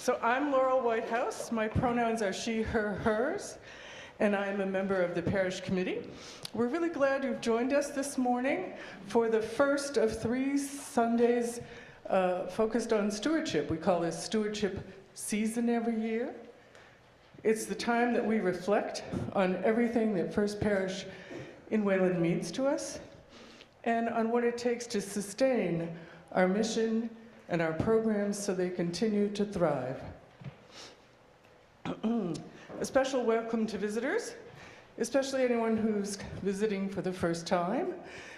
So I'm Laurel Whitehouse. My pronouns are she, her, hers, and I'm a member of the parish committee. We're really glad you've joined us this morning for the first of 3 Sundays focused on stewardship. We call this stewardship season every year. It's the time that we reflect on everything that First Parish in Wayland means to us and on what it takes to sustain our mission and our programs so they continue to thrive. A special welcome to visitors, especially anyone who's visiting for the first time.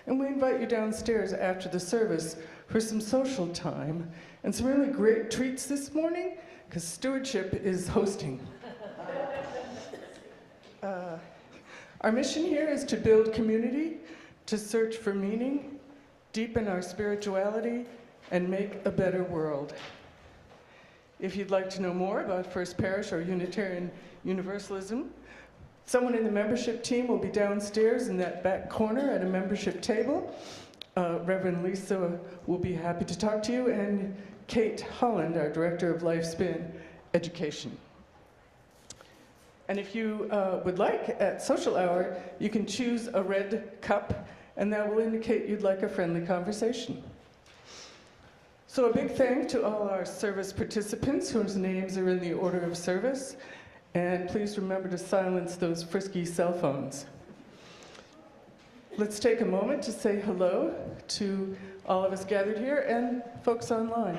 And we invite you downstairs after the service for some social time and some really great treats this morning, because stewardship is hosting. Our mission here is to build community, to search for meaning, deepen our spirituality, and make a better world. If you'd like to know more about First Parish or Unitarian Universalism, someone in the membership team will be downstairs in that back corner at a membership table. Reverend Lisa will be happy to talk to you, and Kate Holland, our Director of Lifespan Education. And if you would like, at social hour, you can choose a red cup, and that will indicate you'd like a friendly conversation. So a big thank to all our service participants whose names are in the order of service. And please remember to silence those frisky cell phones. Let's take a moment to say hello to all of us gathered here and folks online.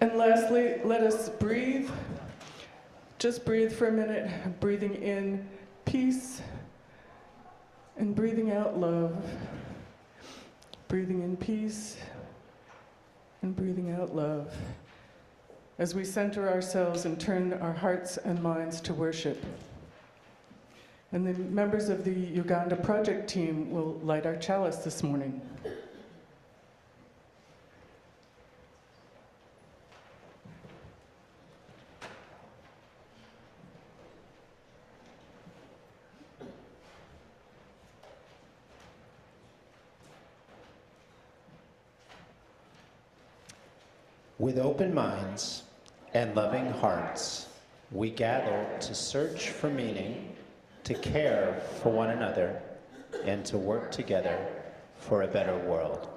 And lastly, let us breathe. Just breathe for a minute, breathing in peace and breathing out love. Breathing in peace and breathing out love as we center ourselves and turn our hearts and minds to worship. And the members of the Uganda project team will light our chalice this morning. With open minds and loving hearts, we gather to search for meaning, to care for one another, and to work together for a better world.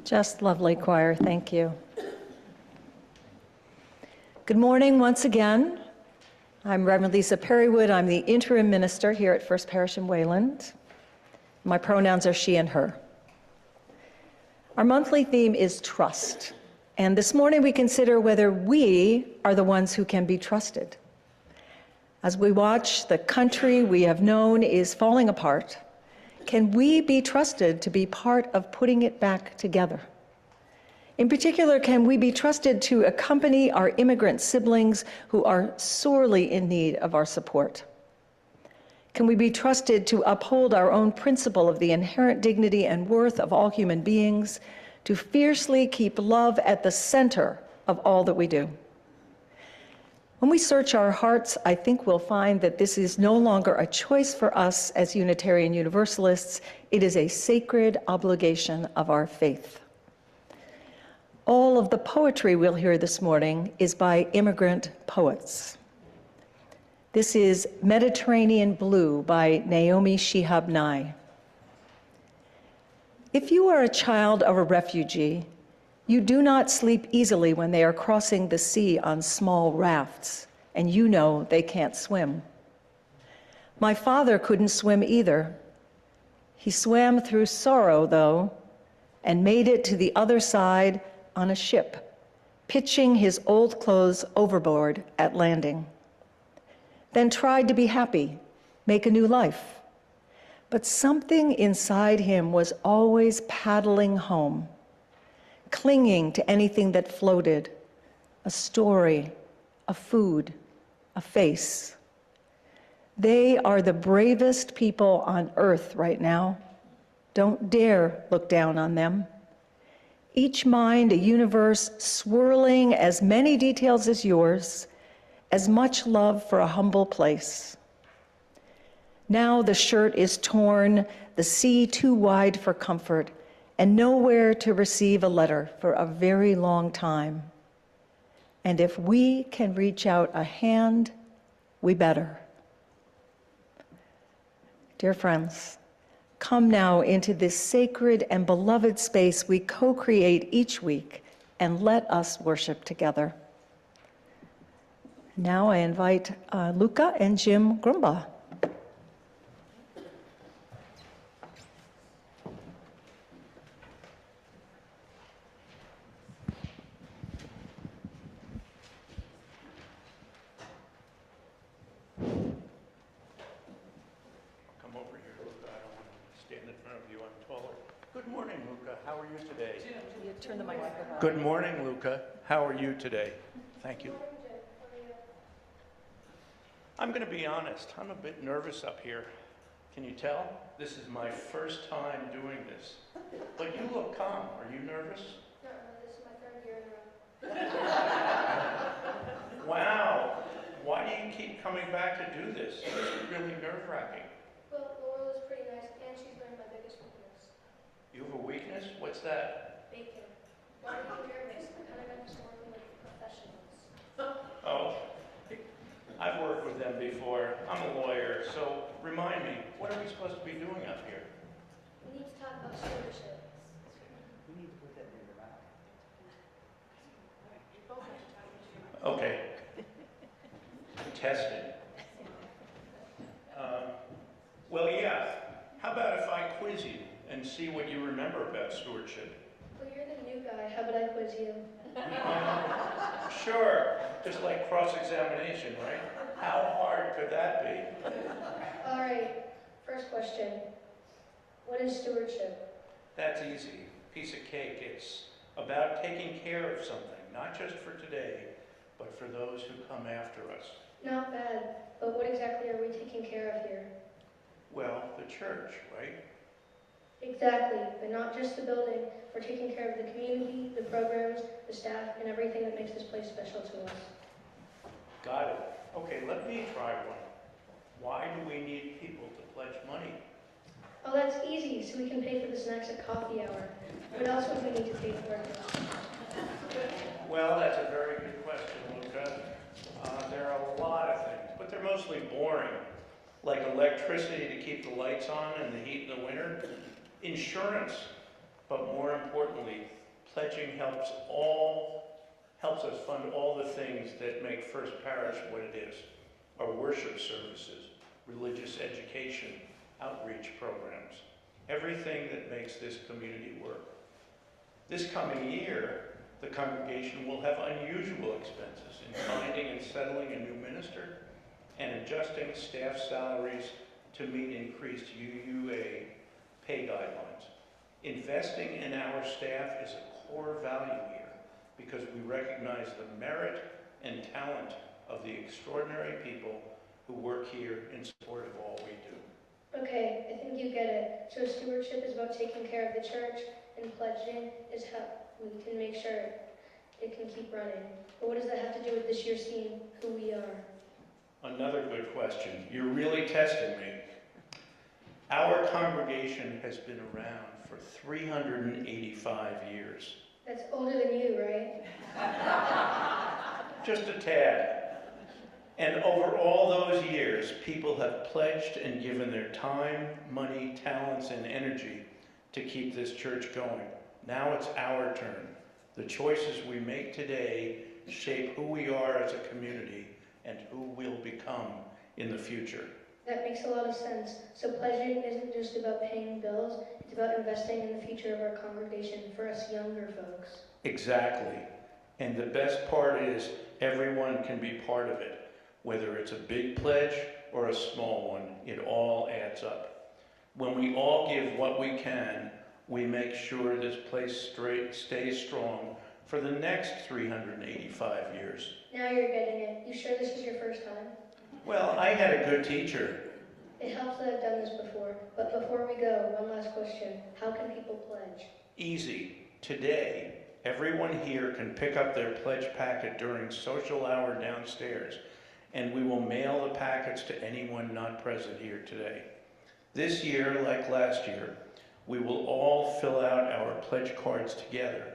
Just lovely, choir. Thank you. Good morning once again. I'm Reverend Lisa Perrywood. I'm the interim minister here at First Parish in Wayland. My pronouns are she and her. Our monthly theme is trust. And this morning we consider whether we are the ones who can be trusted. As we watch the country we have known is falling apart, can we be trusted to be part of putting it back together? In particular, can we be trusted to accompany our immigrant siblings who are sorely in need of our support? Can we be trusted to uphold our own principle of the inherent dignity and worth of all human beings, to fiercely keep love at the center of all that we do? When we search our hearts, I think we'll find that this is no longer a choice for us as Unitarian Universalists. It is a sacred obligation of our faith. All of the poetry we'll hear this morning is by immigrant poets. This is Mediterranean Blue by Naomi Shihab Nye. If you are a child of a refugee, you do not sleep easily when they are crossing the sea on small rafts, and you know they can't swim. My father couldn't swim either. He swam through sorrow, though, and made it to the other side on a ship, pitching his old clothes overboard at landing. Then tried to be happy, make a new life. But something inside him was always paddling home, clinging to anything that floated, a story, a food, a face. They are the bravest people on earth right now. Don't dare look down on them. Each mind a universe swirling as many details as yours, as much love for a humble place. Now the shirt is torn, the sea too wide for comfort, and nowhere to receive a letter for a very long time. And if we can reach out a hand, we better. Dear friends, come now into this sacred and beloved space we co-create each week, and let us worship together. Now I invite Luca and Jim Grumba. Come over here, Luca. I don't want to stand in front of you. I'm taller. Good morning, Luca. How are you today? You turn the microphone. Good morning, Luca. How are you today? Thank you. I'm going to be honest. I'm a bit nervous up here. Can you tell? This is my first time doing this. But you look calm. Are you nervous? No, this is my third year in a row. Wow. Why do you keep coming back to do this? It's really nerve-wracking. Well, Laurel is pretty nice, and she's learned my biggest weakness. You have a weakness? What's that? Bacon. Why are you nervous? I kind of got to work with professionals. Oh, I've worked with them before. I'm a lawyer, so remind me, what are we supposed to be doing up here? We need to talk about stewardship. Okay. Tested. Well, yeah. How about if I quiz you and see what you remember about stewardship? Well, you're the new guy. How about I quiz you? Sure. Just like cross-examination, right? How hard could that be? All right. First question. What is stewardship? That's easy. Piece of cake. It's about taking care of something, not just for today, but for those who come after us. Not bad. But what exactly are we taking care of here? Well, the church, right? Exactly. But not just the building. We're taking care of the community, the programs, the staff, and everything that makes this place special to us. Got it. Okay, let me try one. Why do we need people to pledge money? Oh, that's easy, so we can pay for the snacks at coffee hour. What else would we need to pay for? Well, that's a very good question, Luca. There are a lot of things, but they're mostly boring, like electricity to keep the lights on and the heat in the winter, insurance, but more importantly, pledging helps us fund all the things that make First Parish what it is. Our worship services, religious education, outreach programs, everything that makes this community work. This coming year, The congregation will have unusual expenses in finding and settling a new minister and adjusting staff salaries to meet increased UUA pay guidelines. Investing in our staff is a core value here because we recognize the merit and talent of the extraordinary people who work here in support of all we do. Okay, I think you get it. So stewardship is about taking care of the church, and pledging is how we can make sure it can keep running. But what does that have to do with this year's theme, who we are? Another good question. You're really testing me. Our congregation has been around for 385 years. That's older than you, right? Just a tad. And over all those years, people have pledged and given their time, money, talents, and energy to keep this church going. Now it's our turn. The choices we make today shape who we are as a community and who we'll become in the future. That makes a lot of sense. So pledging isn't just about paying bills, it's about investing in the future of our congregation for us younger folks. Exactly. And the best part is everyone can be part of it. Whether it's a big pledge or a small one, it all adds up. When we all give what we can, we make sure this place stays strong for the next 385 years. Now you're getting it. You sure this is your first time? Well, I had a good teacher. It helps that I've done this before. But before we go, one last question. How can people pledge? Easy. Today, everyone here can pick up their pledge packet during social hour downstairs, and we will mail the packets to anyone not present here today. This year, like last year, we will all fill out our pledge cards together,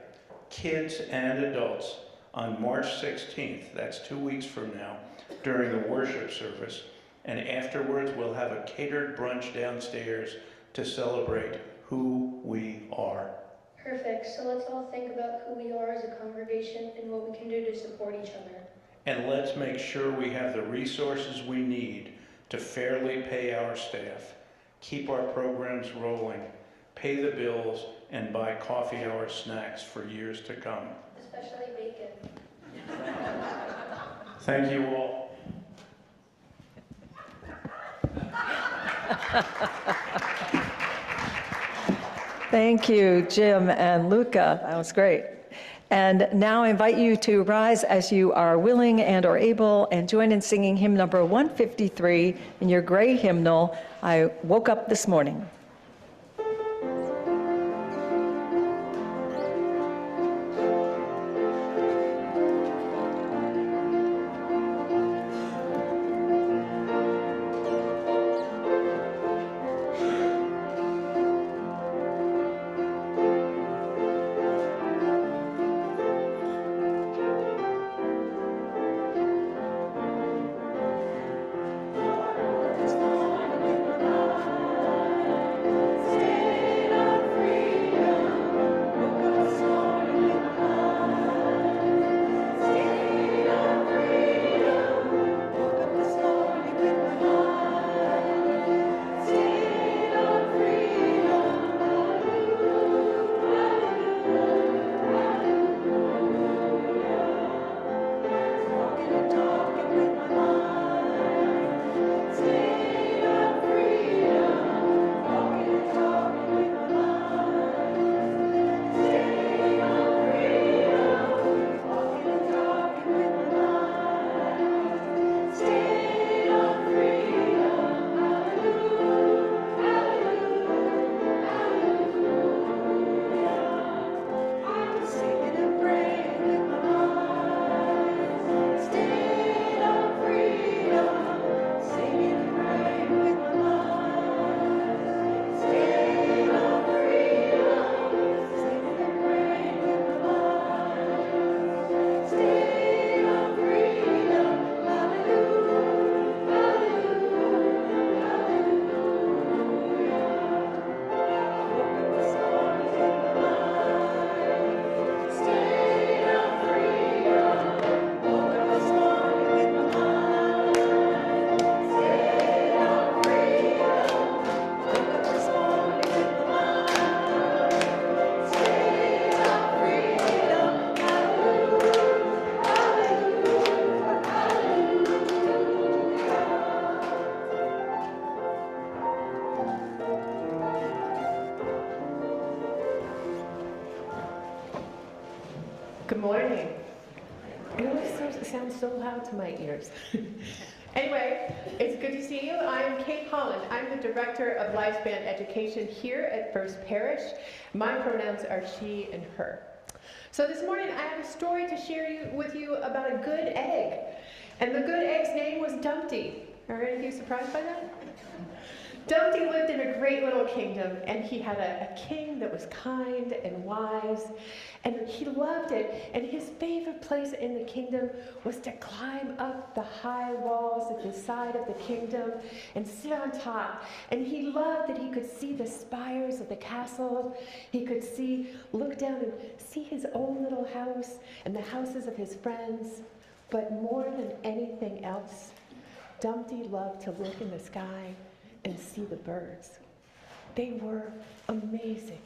kids and adults, on March 16th, that's 2 weeks from now, during the worship service, and afterwards we'll have a catered brunch downstairs to celebrate who we are. Perfect. So let's all think about who we are as a congregation and what we can do to support each other. And let's make sure we have the resources we need to fairly pay our staff, keep our programs rolling, pay the bills, and buy coffee hour snacks for years to come. Especially bacon. Thank you all. Thank you, Jim and Luca. That was great. And now I invite you to rise as you are willing and or able and join in singing hymn number 153 in your gray hymnal, I Woke Up This Morning. sounds so loud to my ears. Anyway, it's good to see you. I'm Kate Holland. I'm the Director of Lifespan Education here at First Parish. My pronouns are she and her. So this morning I have a story to share with you about a good egg. And the good egg's name was Dumpty. Are any of you surprised by that? Dumpty lived in a great little kingdom, and he had a king that was kind and wise, and he loved it. And his favorite place in the kingdom was to climb up the high walls at the side of the kingdom and sit on top. And he loved that he could see the spires of the castle. He could look down and see his own little house and the houses of his friends. But more than anything else, Dumpty loved to look in the sky and see the birds. They were amazing.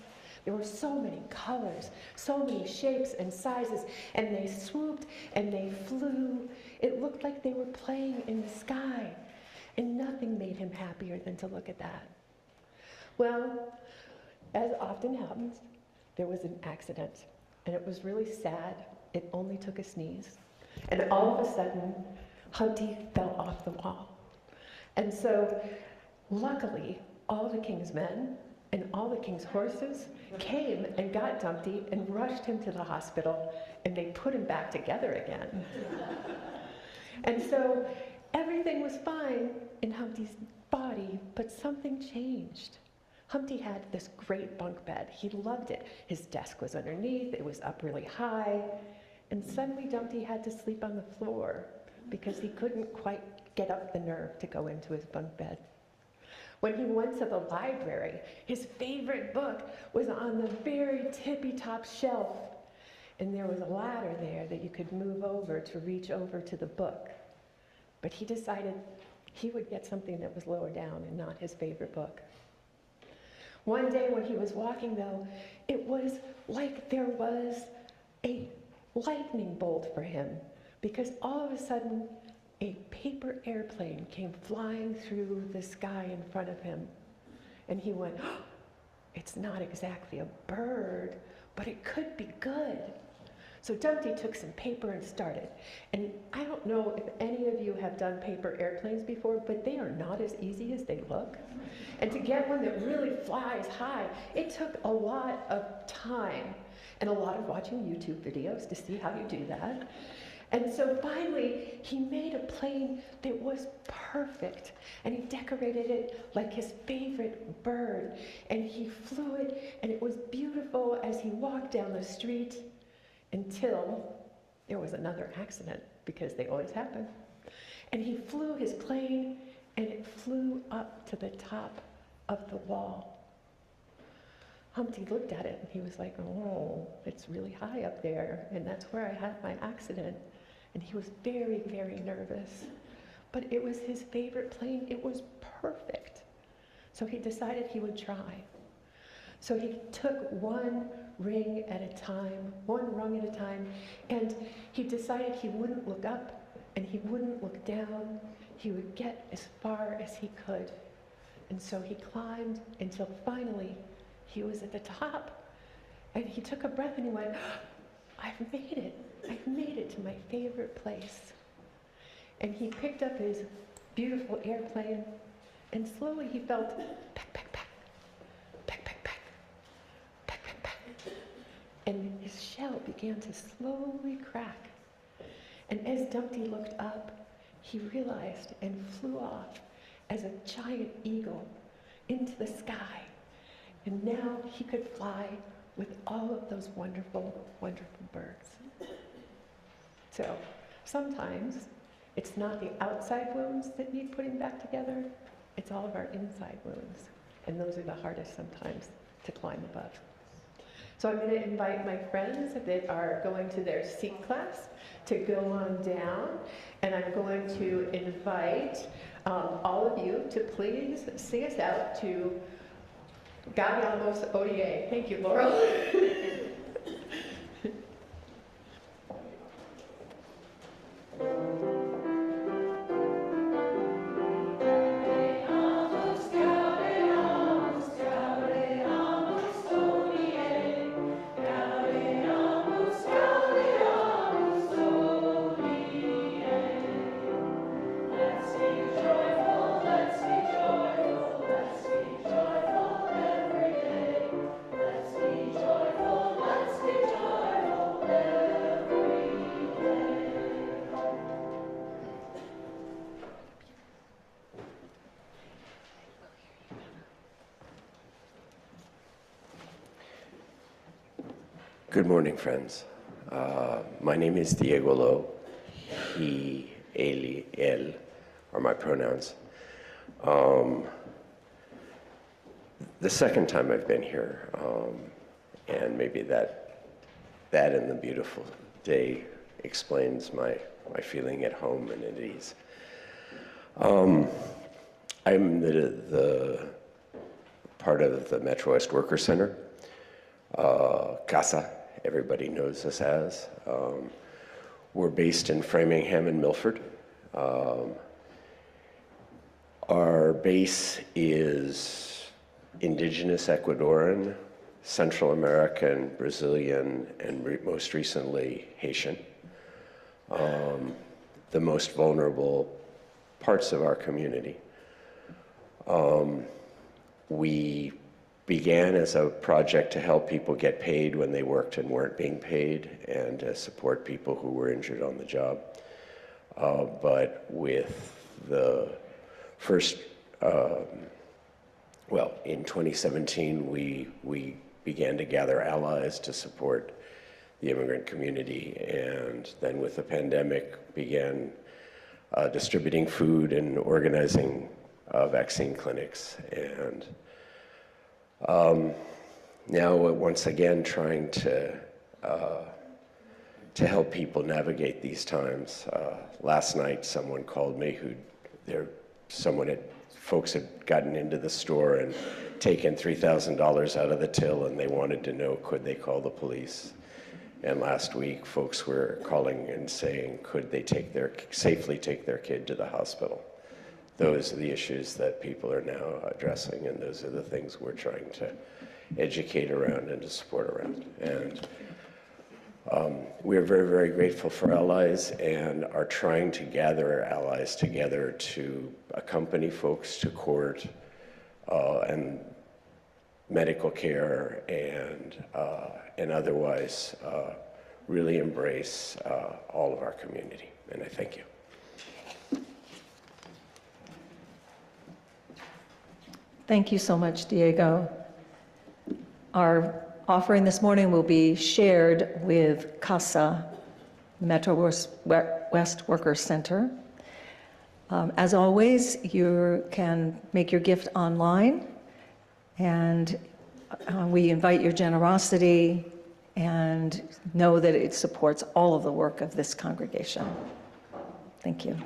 There were so many colors, so many shapes and sizes, and they swooped and they flew. It looked like they were playing in the sky, and nothing made him happier than to look at that. Well, as often happens, there was an accident, and it was really sad. It only took a sneeze, and all of a sudden, Humpty fell off the wall. And so, luckily, all the king's men and all the king's horses came and got Dumpty and rushed him to the hospital, and they put him back together again. And so everything was fine in Humpty's body, but something changed. Humpty had this great bunk bed. He loved it. His desk was underneath, it was up really high, and suddenly Dumpty had to sleep on the floor because he couldn't quite get up the nerve to go into his bunk bed. When he went to the library, his favorite book was on the very tippy-top shelf, and there was a ladder there that you could move over to reach over to the book. But he decided he would get something that was lower down and not his favorite book. One day when he was walking, though, it was like there was a lightning bolt for him, because all of a sudden, a paper airplane came flying through the sky in front of him. And he went, oh, it's not exactly a bird, but it could be good. So Dumpty took some paper and started. And I don't know if any of you have done paper airplanes before, but they are not as easy as they look. And to get one that really flies high, it took a lot of time and a lot of watching YouTube videos to see how you do that. And so finally, he made a plane that was perfect, and he decorated it like his favorite bird, and he flew it, and it was beautiful as he walked down the street until there was another accident, because they always happen. And he flew his plane, and it flew up to the top of the wall. Humpty looked at it, and he was like, oh, it's really high up there, and that's where I had my accident. And he was very, very nervous. But it was his favorite plane. It was perfect. So he decided he would try. So he took one ring at a time, one rung at a time, and he decided he wouldn't look up and he wouldn't look down. He would get as far as he could. And so he climbed until finally he was at the top. And he took a breath and he went, I've made it. I've made it to my favorite place. And he picked up his beautiful airplane, and slowly he felt peck, peck, peck, peck, peck, peck, peck, peck, peck. And his shell began to slowly crack. And as Dumpty looked up, he realized and flew off as a giant eagle into the sky. And now he could fly with all of those wonderful, wonderful birds. So sometimes it's not the outside wounds that need putting back together, it's all of our inside wounds. And those are the hardest sometimes to climb above. So I'm going to invite my friends that are going to their seat class to go on down. And I'm going to invite all of you to please sing us out to Gaviamos Odie. Thank you, Laurel. Good morning, friends. My name is Diego Lo. He, Eli, él are my pronouns. The second time I've been here, and maybe that and the beautiful day explains my feeling at home and at ease. I'm the part of the Metro West Worker Center, CASA, everybody knows us as. We're based in Framingham and Milford. Our base is indigenous Ecuadorian, Central American, Brazilian, and most recently Haitian. The most vulnerable parts of our community. We began as a project to help people get paid when they worked and weren't being paid, and to support people who were injured on the job. But with the first, in 2017, we began to gather allies to support the immigrant community, and then with the pandemic began distributing food and organizing vaccine clinics. And now once again trying to help people navigate these times. Last night someone called me folks had gotten into the store and taken $3,000 out of the till, and they wanted to know, could they call the police? And last week folks were calling and saying, could they safely take their kid to the hospital? Those are the issues that people are now addressing, and those are the things we're trying to educate around and to support around. And we're very, very grateful for allies and are trying to gather allies together to accompany folks to court and medical care and otherwise really embrace all of our community. And I thank you. Thank you so much, Diego. Our offering this morning will be shared with CASA, Metro West Worker Center. As always, you can make your gift online, and we invite your generosity and know that it supports all of the work of this congregation. Thank you.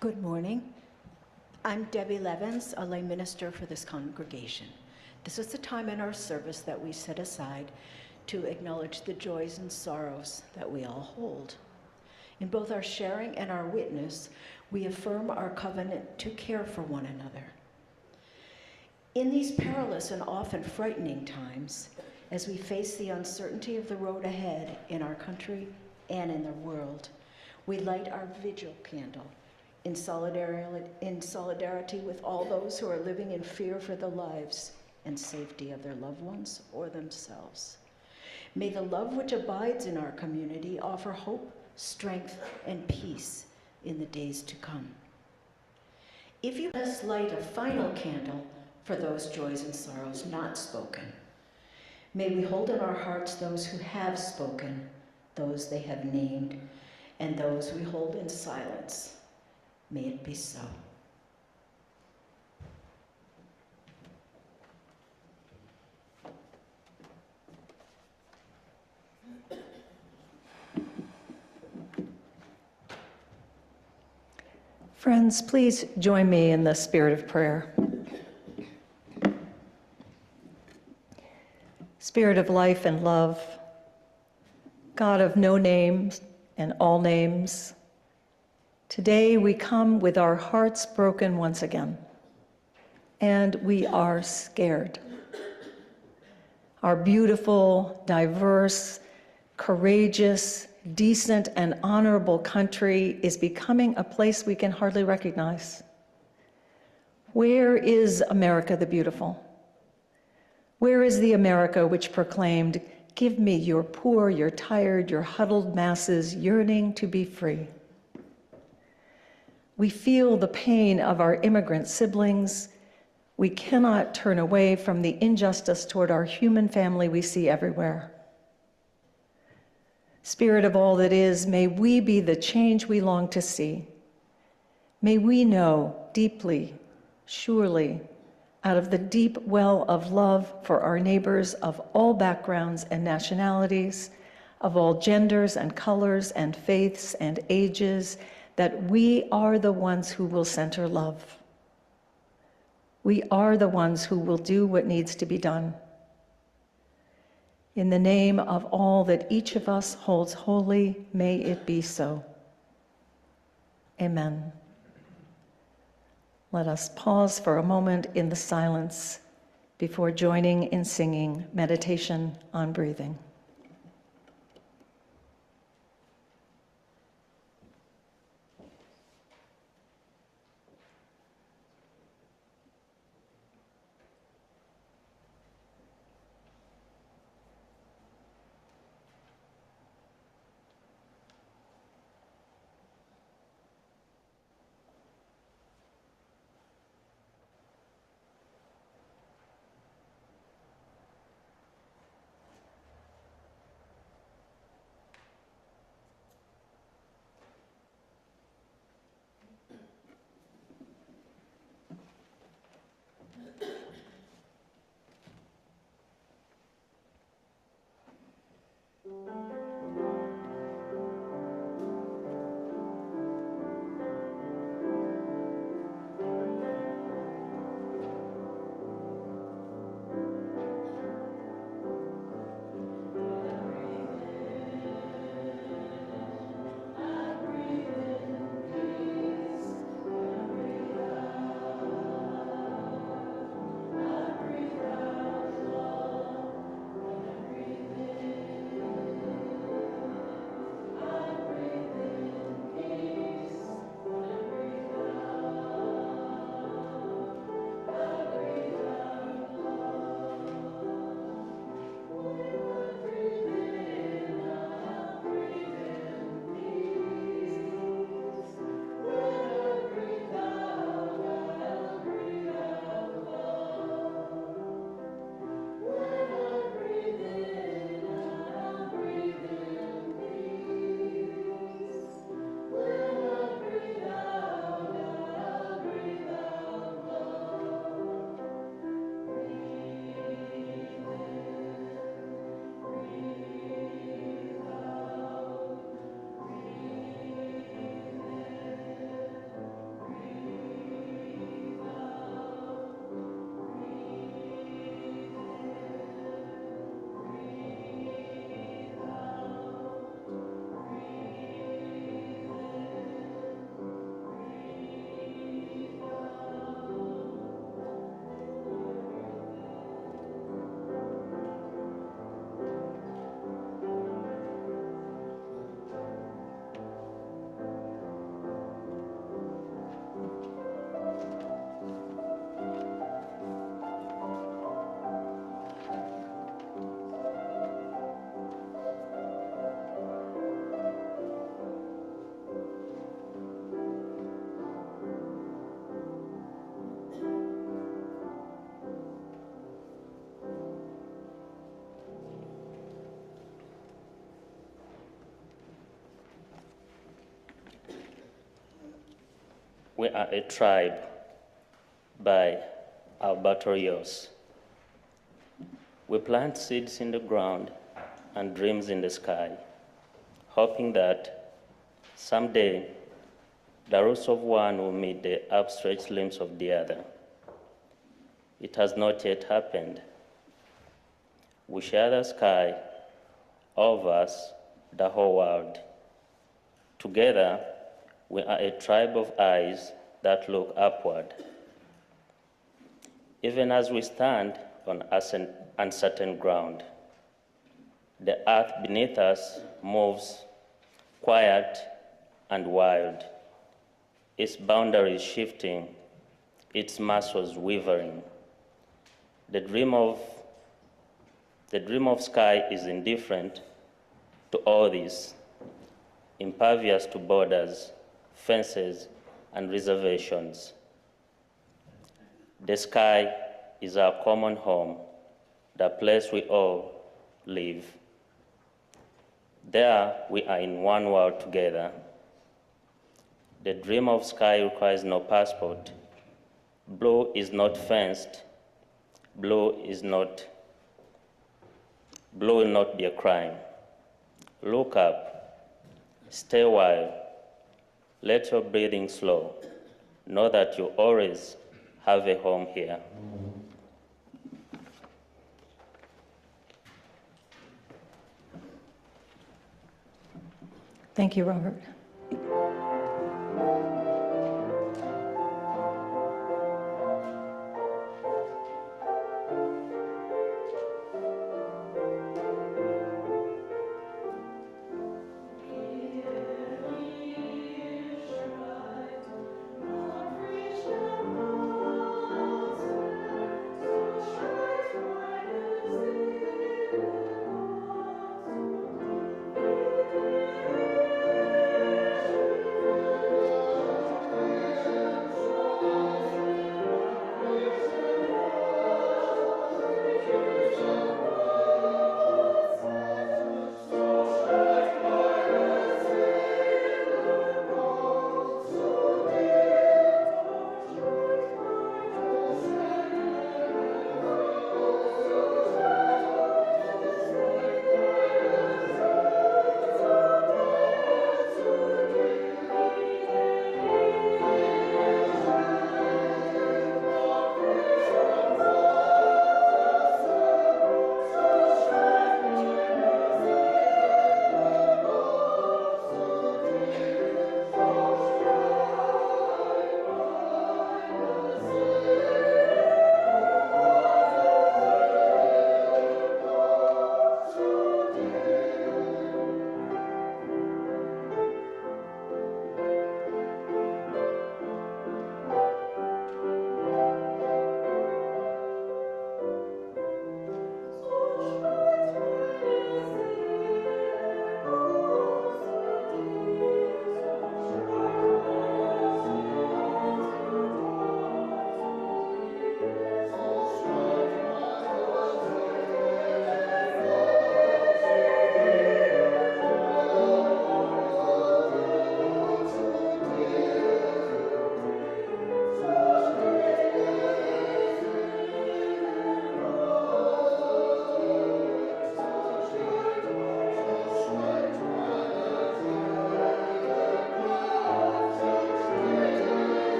Good morning. I'm Debbie Levins, a lay minister for this congregation. This is the time in our service that we set aside to acknowledge the joys and sorrows that we all hold. In both our sharing and our witness, we affirm our covenant to care for one another. In these perilous and often frightening times, as we face the uncertainty of the road ahead in our country and in the world, we light our vigil candle in solidarity with all those who are living in fear for the lives and safety of their loved ones or themselves. May the love which abides in our community offer hope, strength, and peace in the days to come. If you let us light a final candle for those joys and sorrows not spoken, may we hold in our hearts those who have spoken, those they have named, and those we hold in silence. May it be so. Friends, please join me in the spirit of prayer. Spirit of life and love, God of no names and all names, today we come with our hearts broken once again, and we are scared. Our beautiful, diverse, courageous, decent, and honorable country is becoming a place we can hardly recognize. Where is America the beautiful? Where is the America which proclaimed, "Give me your poor, your tired, your huddled masses yearning to be free"? We feel the pain of our immigrant siblings. We cannot turn away from the injustice toward our human family we see everywhere. Spirit of all that is, may we be the change we long to see. May we know deeply, surely, out of the deep well of love for our neighbors of all backgrounds and nationalities, of all genders and colors and faiths and ages, that we are the ones who will center love. We are the ones who will do what needs to be done. In the name of all that each of us holds holy, may it be so. Amen. Let us pause for a moment in the silence before joining in singing Meditation on Breathing. We are a tribe by Alberto Rios. We plant seeds in the ground and dreams in the sky, hoping that someday the roots of one will meet the outstretched limbs of the other. It has not yet happened. We share the sky, all of us, the whole world. Together, we are a tribe of eyes that look upward. Even as we stand on uncertain ground, the earth beneath us moves quiet and wild, its boundaries shifting, its muscles wavering. The dream of sky is indifferent to all this, impervious to borders, fences, and reservations. The sky is our common home, the place we all live. There we are in one world together. The dream of sky requires no passport. Blue is not fenced. Blue will not be a crime. Look up, stay a while, let your breathing slow. Know that you always have a home here. Thank you, Robert.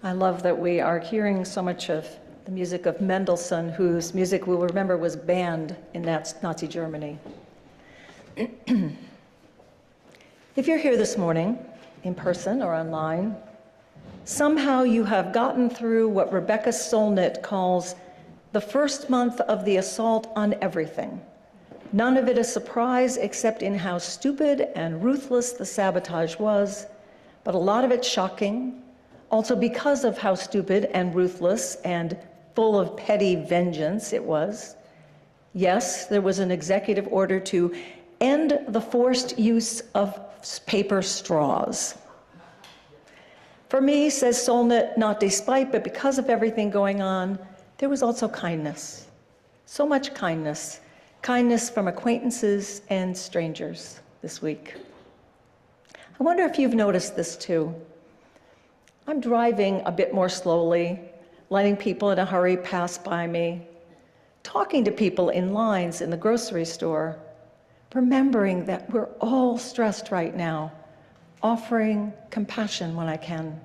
I love that we are hearing so much of the music of Mendelssohn, whose music we'll remember was banned in Nazi Germany. If you're here this morning, in person or online, somehow you have gotten through what Rebecca Solnit calls the first month of the assault on everything. None of it a surprise except in how stupid and ruthless the sabotage was, but a lot of it shocking, also because of how stupid and ruthless and full of petty vengeance it was. Yes, there was an executive order to end the forced use of paper straws. For me, says Solnit, not despite, but because of everything going on, there was also kindness. So much kindness. Kindness from acquaintances and strangers this week. I wonder if you've noticed this too. I'm driving a bit more slowly, letting people in a hurry pass by me, talking to people in lines in the grocery store, remembering that we're all stressed right now, offering compassion when I can.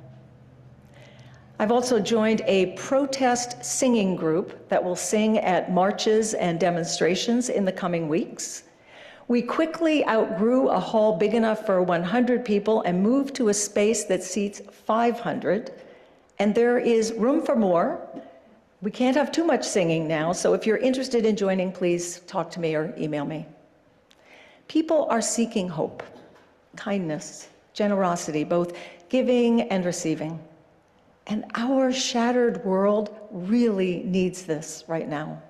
I've also joined a protest singing group that will sing at marches and demonstrations in the coming weeks. We quickly outgrew a hall big enough for 100 people and moved to a space that seats 500, and there is room for more. We can't have too much singing now, so if you're interested in joining, please talk to me or email me. People are seeking hope, kindness, generosity, both giving and receiving. And our shattered world really needs this right now.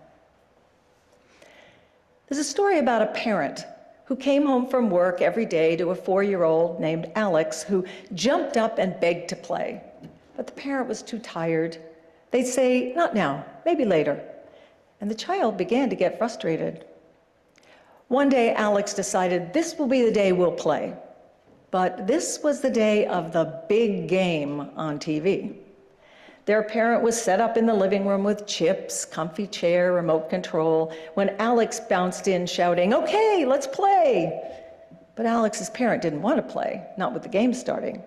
There's a story about a parent who came home from work every day to a 4-year-old named Alex who jumped up and begged to play. But the parent was too tired. They'd say, "Not now, maybe later." And the child began to get frustrated. One day, Alex decided, this will be the day we'll play. But this was the day of the big game on TV. Their parent was set up in the living room with chips, comfy chair, remote control, when Alex bounced in shouting, "Okay, let's play." But Alex's parent didn't want to play, not with the game starting.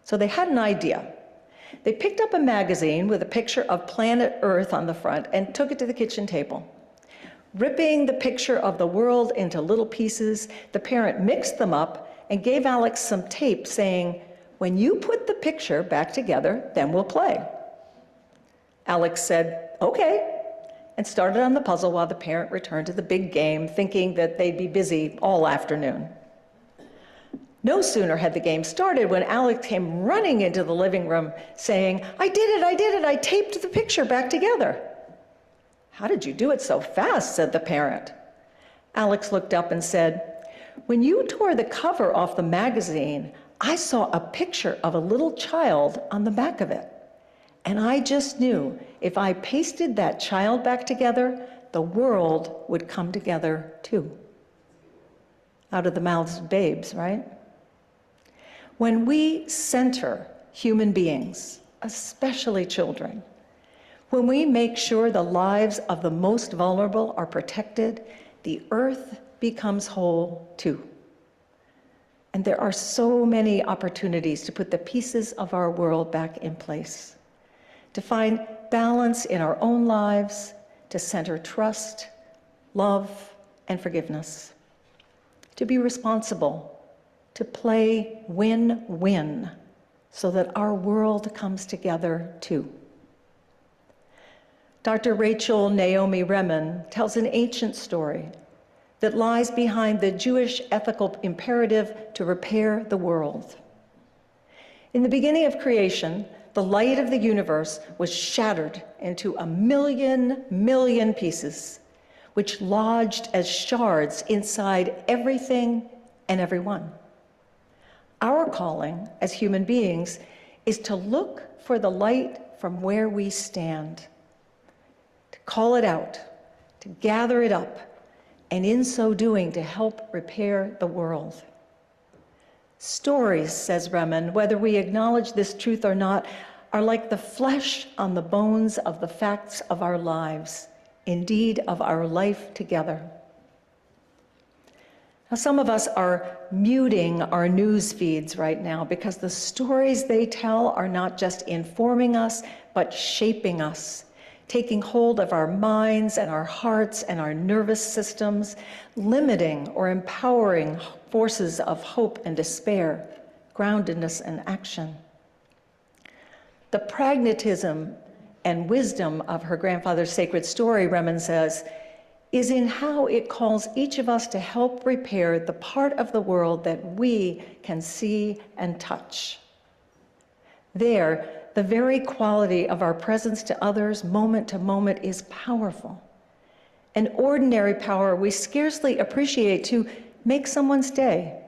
So they had an idea. They picked up a magazine with a picture of planet Earth on the front and took it to the kitchen table. Ripping the picture of the world into little pieces, the parent mixed them up and gave Alex some tape saying, "When you put the picture back together, then we'll play." Alex said, "Okay," and started on the puzzle while the parent returned to the big game, thinking that they'd be busy all afternoon. No sooner had the game started when Alex came running into the living room saying, I did it, I taped the picture back together." "How did you do it so fast?" said the parent. Alex looked up and said, "When you tore the cover off the magazine, I saw a picture of a little child on the back of it. And I just knew if I pasted that child back together, the world would come together too." Out of the mouths of babes, right? When we center human beings, especially children, when we make sure the lives of the most vulnerable are protected, the earth becomes whole too. And there are so many opportunities to put the pieces of our world back in place, to find balance in our own lives, to center trust, love, and forgiveness, to be responsible, to play win-win so that our world comes together too. Dr. Rachel Naomi Remen tells an ancient story that lies behind the Jewish ethical imperative to repair the world. In the beginning of creation, the light of the universe was shattered into 1,000,000,000 pieces, which lodged as shards inside everything and everyone. Our calling as human beings is to look for the light from where we stand, to call it out, to gather it up, and in so doing, to help repair the world. Stories, says Remen, whether we acknowledge this truth or not, are like the flesh on the bones of the facts of our lives, indeed of our life together. Now, some of us are muting our news feeds right now because the stories they tell are not just informing us, but shaping us, taking hold of our minds and our hearts and our nervous systems, limiting or empowering forces of hope and despair, groundedness and action. The pragmatism and wisdom of her grandfather's sacred story, Remen says, is in how it calls each of us to help repair the part of the world that we can see and touch. There, the very quality of our presence to others, moment to moment, is powerful. An ordinary power we scarcely appreciate to make someone's day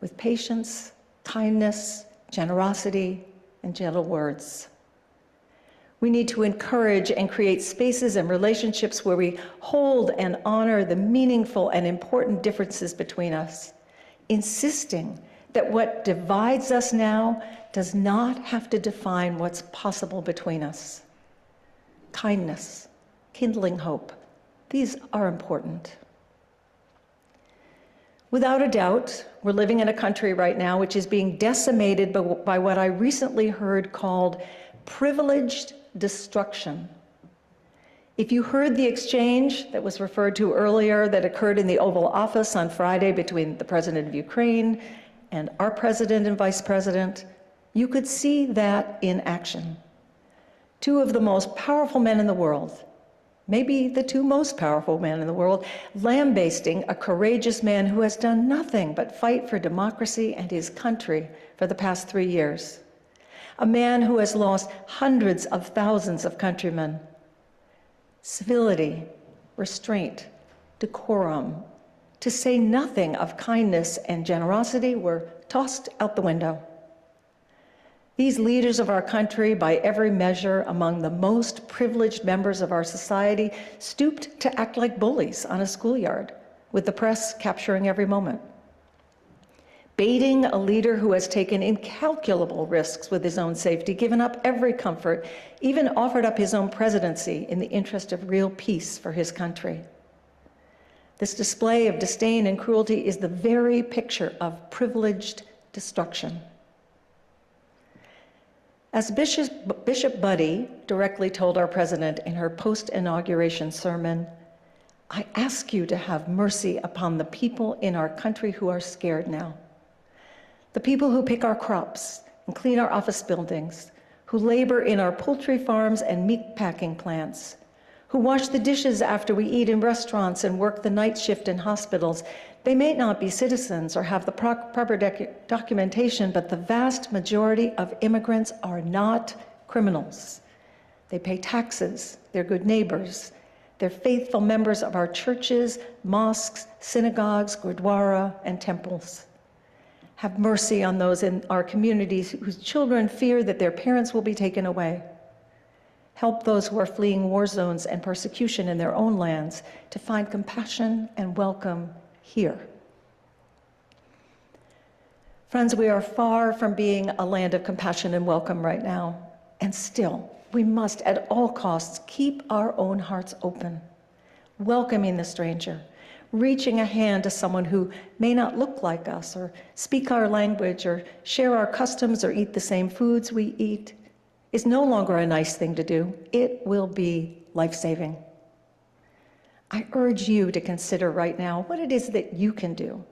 with patience, kindness, generosity, and gentle words. We need to encourage and create spaces and relationships where we hold and honor the meaningful and important differences between us, insisting that what divides us now does not have to define what's possible between us. Kindness, kindling hope, these are important. Without a doubt, we're living in a country right now which is being decimated by what I recently heard called privileged destruction. If you heard the exchange that was referred to earlier that occurred in the Oval Office on Friday between the President of Ukraine and our President and Vice President, you could see that in action. Two of the most powerful men in the world, maybe the two most powerful men in the world, lambasting a courageous man who has done nothing but fight for democracy and his country for the past 3 years. A man who has lost hundreds of thousands of countrymen. Civility, restraint, decorum, to say nothing of kindness and generosity, were tossed out the window. These leaders of our country, by every measure among the most privileged members of our society, stooped to act like bullies on a schoolyard, with the press capturing every moment. Baiting a leader who has taken incalculable risks with his own safety, given up every comfort, even offered up his own presidency in the interest of real peace for his country. This display of disdain and cruelty is the very picture of privileged destruction. As Bishop Buddy directly told our president in her post-inauguration sermon, I ask you to have mercy upon the people in our country who are scared now. The people who pick our crops and clean our office buildings, who labor in our poultry farms and meat packing plants, who wash the dishes after we eat in restaurants and work the night shift in hospitals. They may not be citizens or have the proper documentation, but the vast majority of immigrants are not criminals. They pay taxes, they're good neighbors, they're faithful members of our churches, mosques, synagogues, gurdwara, and temples. Have mercy on those in our communities whose children fear that their parents will be taken away. Help those who are fleeing war zones and persecution in their own lands to find compassion and welcome here. Friends, we are far from being a land of compassion and welcome right now, and still, we must at all costs keep our own hearts open, welcoming the stranger, reaching a hand to someone who may not look like us or speak our language or share our customs or eat the same foods we eat is no longer a nice thing to do. It will be life-saving. I urge you to consider right now what it is that you can do,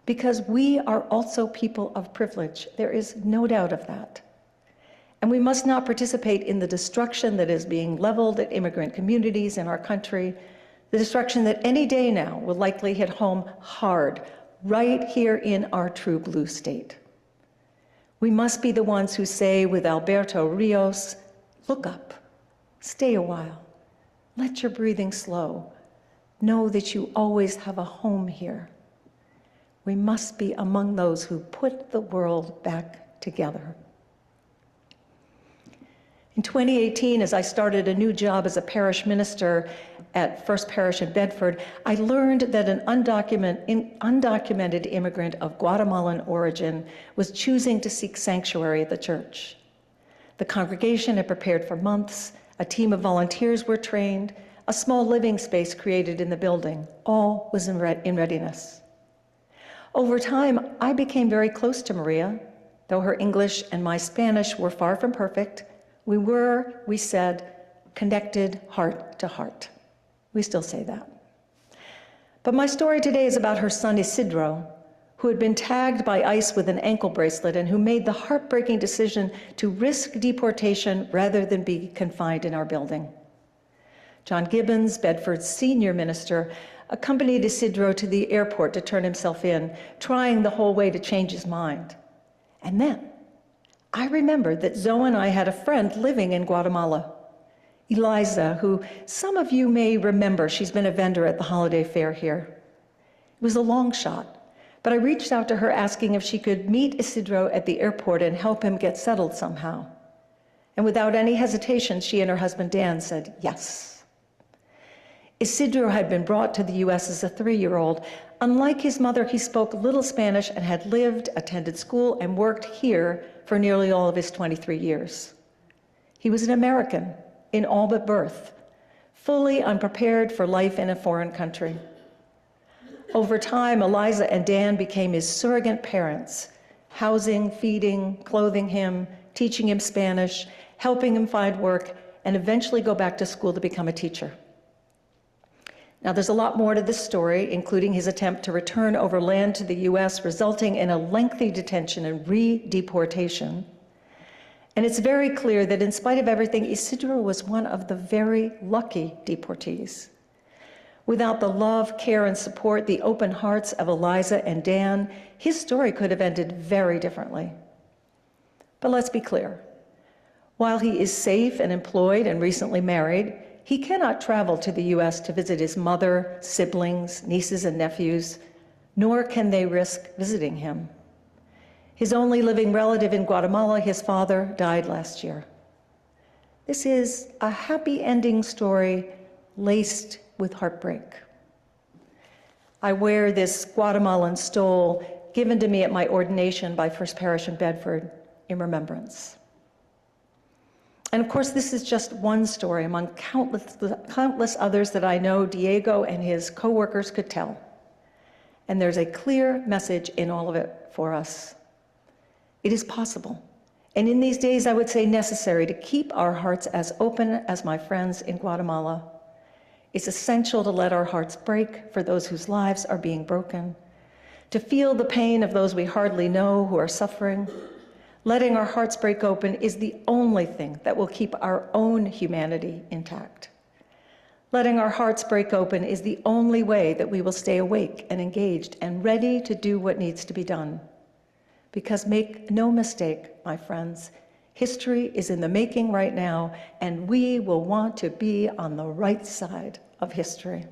because we are also people of privilege. There is no doubt of that. And we must not participate in the destruction that is being leveled at immigrant communities in our country, the destruction that any day now will likely hit home hard, right here in our true blue state. We must be the ones who say with Alberto Rios, look up, stay a while, let your breathing slow, know that you always have a home here. We must be among those who put the world back together. In 2018, as I started a new job as a parish minister at First Parish in Bedford, I learned that an undocumented immigrant of Guatemalan origin was choosing to seek sanctuary at the church. The congregation had prepared for months, a team of volunteers were trained, a small living space created in the building. All was in readiness. Over time, I became very close to Maria. Though her English and my Spanish were far from perfect, we said, connected heart to heart. We still say that. But my story today is about her son Isidro, who had been tagged by ICE with an ankle bracelet and who made the heartbreaking decision to risk deportation rather than be confined in our building. John Gibbons, Bedford's senior minister, accompanied Isidro to the airport to turn himself in, trying the whole way to change his mind. And then I remembered that Zoe and I had a friend living in Guatemala, Eliza, who some of you may remember. She's been a vendor at the holiday fair here. It was a long shot, but I reached out to her asking if she could meet Isidro at the airport and help him get settled somehow. And without any hesitation, she and her husband Dan said yes. Isidro had been brought to the US as a 3-year-old. Unlike his mother, he spoke little Spanish and had lived, attended school, and worked here for nearly all of his 23 years. He was an American in all but birth, fully unprepared for life in a foreign country. Over time, Eliza and Dan became his surrogate parents, housing, feeding, clothing him, teaching him Spanish, helping him find work, and eventually go back to school to become a teacher. Now, there's a lot more to this story, including his attempt to return over land to the US, resulting in a lengthy detention and re-deportation. And it's very clear that in spite of everything, Isidro was one of the very lucky deportees. Without the love, care, and support, the open hearts of Eliza and Dan, his story could have ended very differently. But let's be clear. While he is safe and employed and recently married, he cannot travel to the US to visit his mother, siblings, nieces, and nephews, nor can they risk visiting him. His only living relative in Guatemala, his father, died last year. This is a happy ending story laced with heartbreak. I wear this Guatemalan stole given to me at my ordination by First Parish in Bedford in remembrance. And of course, this is just one story among countless others that I know Diego and his co-workers could tell. And there's a clear message in all of it for us. It is possible, and in these days, I would say necessary, to keep our hearts as open as my friends in Guatemala. It's essential to let our hearts break for those whose lives are being broken, to feel the pain of those we hardly know who are suffering. Letting our hearts break open is the only thing that will keep our own humanity intact. Letting our hearts break open is the only way that we will stay awake and engaged and ready to do what needs to be done. Because make no mistake, my friends, history is in the making right now, and we will want to be on the right side of history.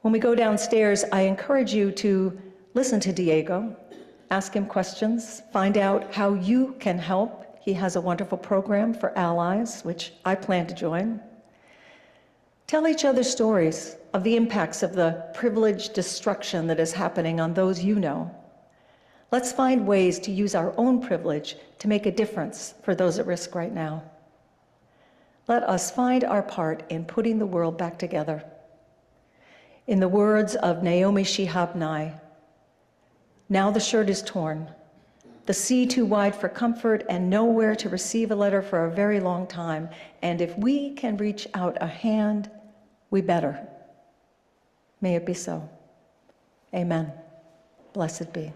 When we go downstairs, I encourage you to listen to Diego, ask him questions, find out how you can help. He has a wonderful program for allies, which I plan to join. Tell each other stories of the impacts of the privileged destruction that is happening on those you know. Let's find ways to use our own privilege to make a difference for those at risk right now. Let us find our part in putting the world back together. In the words of Naomi Shihab Nye, now the shirt is torn, the sea too wide for comfort and nowhere to receive a letter for a very long time. And if we can reach out a hand, we better. May it be so. Amen. Blessed be.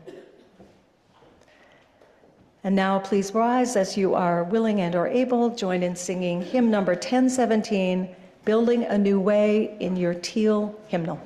And now please rise as you are willing and are able. Join in singing hymn number 1017, Building a New Way, in your teal hymnal.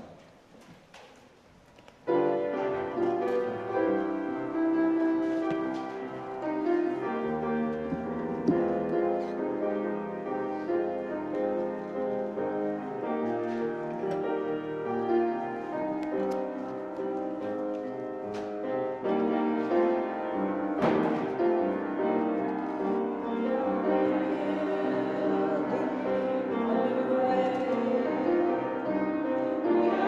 Yeah.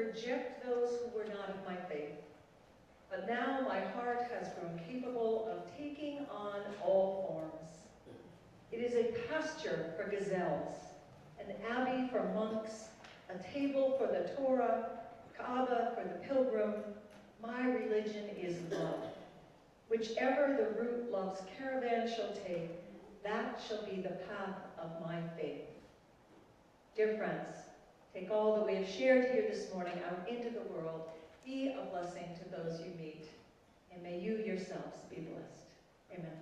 reject those who were not of my faith. But now my heart has grown capable of taking on all forms. It is a pasture for gazelles, an abbey for monks, a table for the Torah, Kaaba for the pilgrim. My religion is love. Whichever the route love's caravan shall take, that shall be the path of my faith. Dear friends, take all that we have shared here this morning out into the world. Be a blessing to those you meet, and may you yourselves be blessed. Amen.